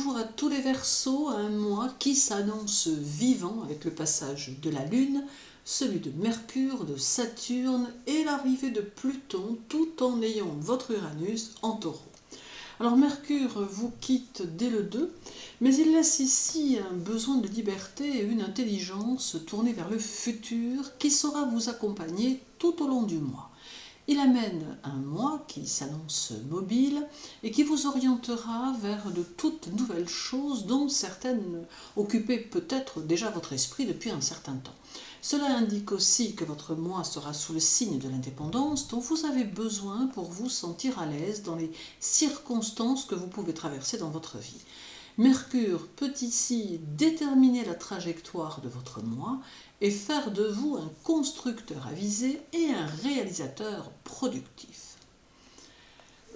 Bonjour à tous les Verseaux, un mois qui s'annonce vivant avec le passage de la Lune, celui de Mercure, de Saturne et l'arrivée de Pluton, tout en ayant votre Uranus en Taureau. Alors Mercure vous quitte dès le 2, mais il laisse ici un besoin de liberté et une intelligence tournée vers le futur qui saura vous accompagner tout au long du mois. Il amène un mois qui s'annonce mobile et qui vous orientera vers de toutes nouvelles choses dont certaines occupaient peut-être déjà votre esprit depuis un certain temps. Cela indique aussi que votre mois sera sous le signe de l'indépendance dont vous avez besoin pour vous sentir à l'aise dans les circonstances que vous pouvez traverser dans votre vie. Mercure peut ici déterminer la trajectoire de votre mois et faire de vous un constructeur avisé et un réalisateur productif.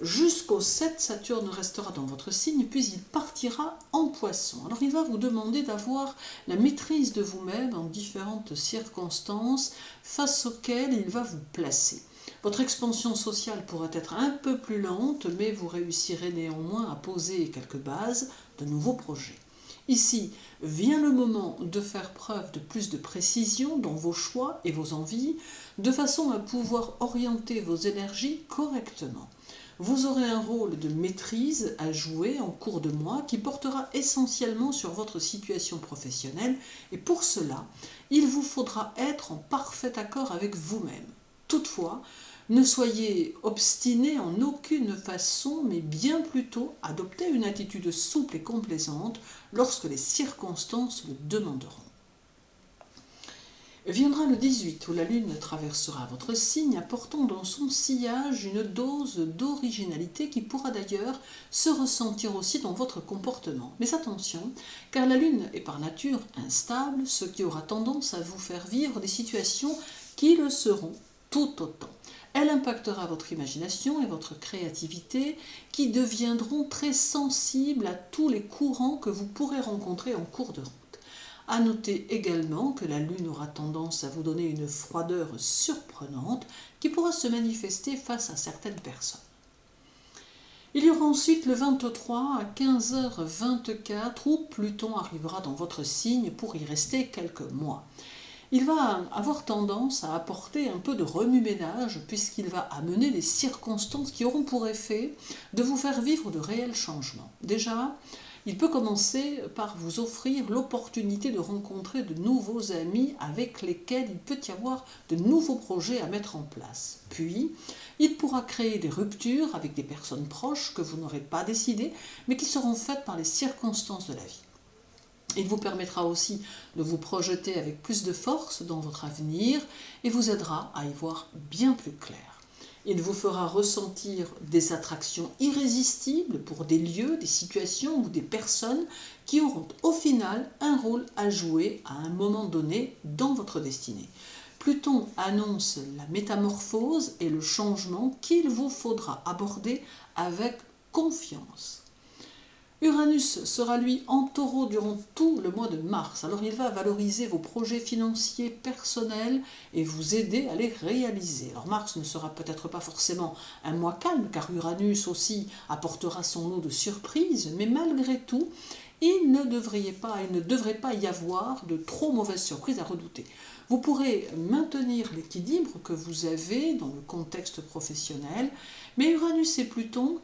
Jusqu'au 7, Saturne restera dans votre signe, puis il partira en Poisson. Alors il va vous demander d'avoir la maîtrise de vous-même en différentes circonstances face auxquelles il va vous placer. Votre expansion sociale pourrait être un peu plus lente, mais vous réussirez néanmoins à poser quelques bases de nouveaux projets. Ici vient le moment de faire preuve de plus de précision dans vos choix et vos envies, de façon à pouvoir orienter vos énergies correctement. Vous aurez un rôle de maîtrise à jouer en cours de mois qui portera essentiellement sur votre situation professionnelle et pour cela, il vous faudra être en parfait accord avec vous-même. Toutefois, ne soyez obstiné en aucune façon, mais bien plutôt adoptez une attitude souple et complaisante lorsque les circonstances le demanderont. Viendra le 18 où la Lune traversera votre signe, apportant dans son sillage une dose d'originalité qui pourra d'ailleurs se ressentir aussi dans votre comportement. Mais attention, car la Lune est par nature instable, ce qui aura tendance à vous faire vivre des situations qui le seront tout autant. Elle impactera votre imagination et votre créativité qui deviendront très sensibles à tous les courants que vous pourrez rencontrer en cours de route. À noter également que la Lune aura tendance à vous donner une froideur surprenante qui pourra se manifester face à certaines personnes. Il y aura ensuite le 23 à 15h24 où Pluton arrivera dans votre signe pour y rester quelques mois. Il va avoir tendance à apporter un peu de remue-ménage puisqu'il va amener des circonstances qui auront pour effet de vous faire vivre de réels changements. Déjà, il peut commencer par vous offrir l'opportunité de rencontrer de nouveaux amis avec lesquels il peut y avoir de nouveaux projets à mettre en place. Puis, il pourra créer des ruptures avec des personnes proches que vous n'aurez pas décidées, mais qui seront faites par les circonstances de la vie. Il vous permettra aussi de vous projeter avec plus de force dans votre avenir et vous aidera à y voir bien plus clair. Il vous fera ressentir des attractions irrésistibles pour des lieux, des situations ou des personnes qui auront au final un rôle à jouer à un moment donné dans votre destinée. Pluton annonce la métamorphose et le changement qu'il vous faudra aborder avec confiance. Uranus sera lui en Taureau durant tout le mois de mars, alors il va valoriser vos projets financiers personnels et vous aider à les réaliser. Alors Mars ne sera peut-être pas forcément un mois calme, car Uranus aussi apportera son lot de surprises, mais malgré tout, il ne devrait pas y avoir de trop mauvaises surprises à redouter. Vous pourrez maintenir l'équilibre que vous avez dans le contexte professionnel, mais Uranus et Pluton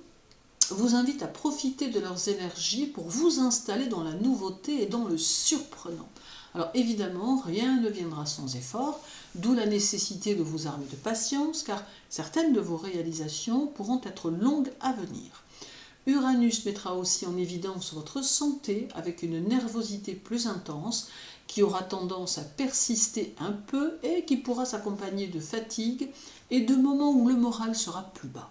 vous invite à profiter de leurs énergies pour vous installer dans la nouveauté et dans le surprenant. Alors évidemment, rien ne viendra sans effort, d'où la nécessité de vous armer de patience, car certaines de vos réalisations pourront être longues à venir. Uranus mettra aussi en évidence votre santé avec une nervosité plus intense qui aura tendance à persister un peu et qui pourra s'accompagner de fatigue et de moments où le moral sera plus bas.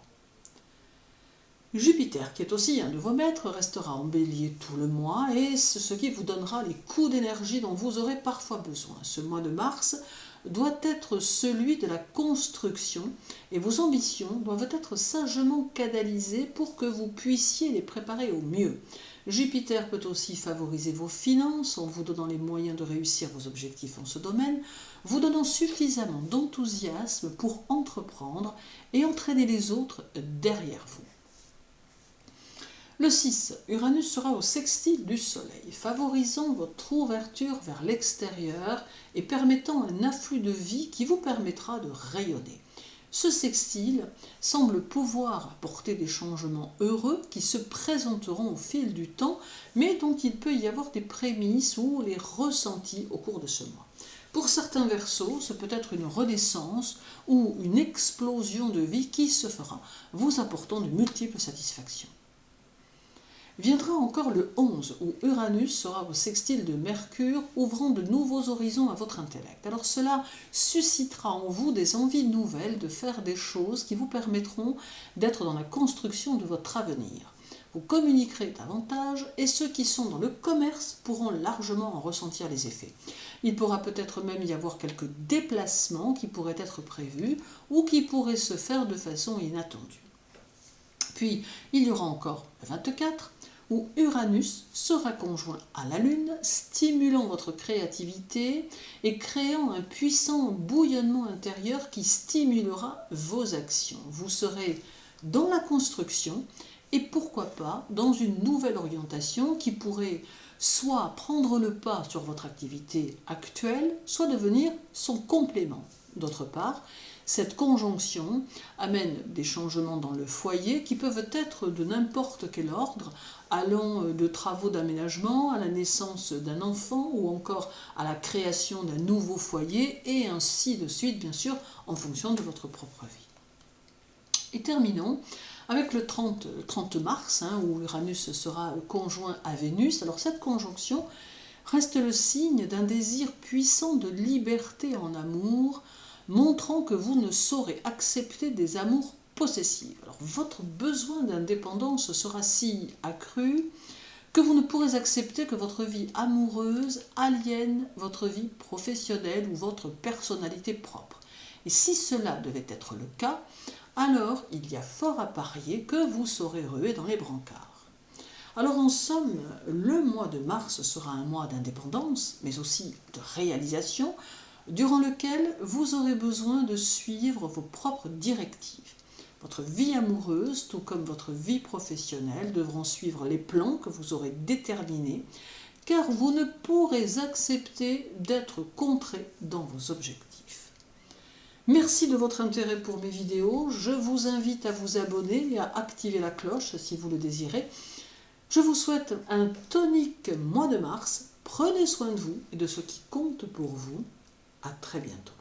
Jupiter, qui est aussi un de vos maîtres, restera en Bélier tout le mois et c'est ce qui vous donnera les coups d'énergie dont vous aurez parfois besoin. Ce mois de mars doit être celui de la construction et vos ambitions doivent être sagement canalisées pour que vous puissiez les préparer au mieux. Jupiter peut aussi favoriser vos finances en vous donnant les moyens de réussir vos objectifs en ce domaine, vous donnant suffisamment d'enthousiasme pour entreprendre et entraîner les autres derrière vous. Le 6, Uranus sera au sextile du Soleil, favorisant votre ouverture vers l'extérieur et permettant un afflux de vie qui vous permettra de rayonner. Ce sextile semble pouvoir apporter des changements heureux qui se présenteront au fil du temps, mais dont il peut y avoir des prémices ou les ressentis au cours de ce mois. Pour certains Verseaux, ce peut être une renaissance ou une explosion de vie qui se fera, vous apportant de multiples satisfactions. Viendra encore le 11, où Uranus sera au sextile de Mercure, ouvrant de nouveaux horizons à votre intellect. Alors cela suscitera en vous des envies nouvelles de faire des choses qui vous permettront d'être dans la construction de votre avenir. Vous communiquerez davantage et ceux qui sont dans le commerce pourront largement en ressentir les effets. Il pourra peut-être même y avoir quelques déplacements qui pourraient être prévus ou qui pourraient se faire de façon inattendue. Puis, il y aura encore le 24, où Uranus sera conjoint à la Lune, stimulant votre créativité et créant un puissant bouillonnement intérieur qui stimulera vos actions. Vous serez dans la construction et pourquoi pas dans une nouvelle orientation qui pourrait soit prendre le pas sur votre activité actuelle, soit devenir son complément. D'autre part, cette conjonction amène des changements dans le foyer qui peuvent être de n'importe quel ordre, allant de travaux d'aménagement à la naissance d'un enfant ou encore à la création d'un nouveau foyer et ainsi de suite, bien sûr, en fonction de votre propre vie. Et terminons avec le 30 mars, où Uranus sera conjoint à Vénus. Alors cette conjonction reste le signe d'un désir puissant de liberté en amour, montrant que vous ne saurez accepter des amours possessifs. Alors, votre besoin d'indépendance sera si accru que vous ne pourrez accepter que votre vie amoureuse aliène votre vie professionnelle ou votre personnalité propre. Et si cela devait être le cas, alors il y a fort à parier que vous serez rué dans les brancards. Alors en somme, le mois de mars sera un mois d'indépendance, mais aussi de réalisation, durant lequel vous aurez besoin de suivre vos propres directives. Votre vie amoureuse, tout comme votre vie professionnelle, devront suivre les plans que vous aurez déterminés, car vous ne pourrez accepter d'être contré dans vos objectifs. Merci de votre intérêt pour mes vidéos. Je vous invite à vous abonner et à activer la cloche si vous le désirez. Je vous souhaite un tonique mois de mars. Prenez soin de vous et de ce qui compte pour vous. À très bientôt.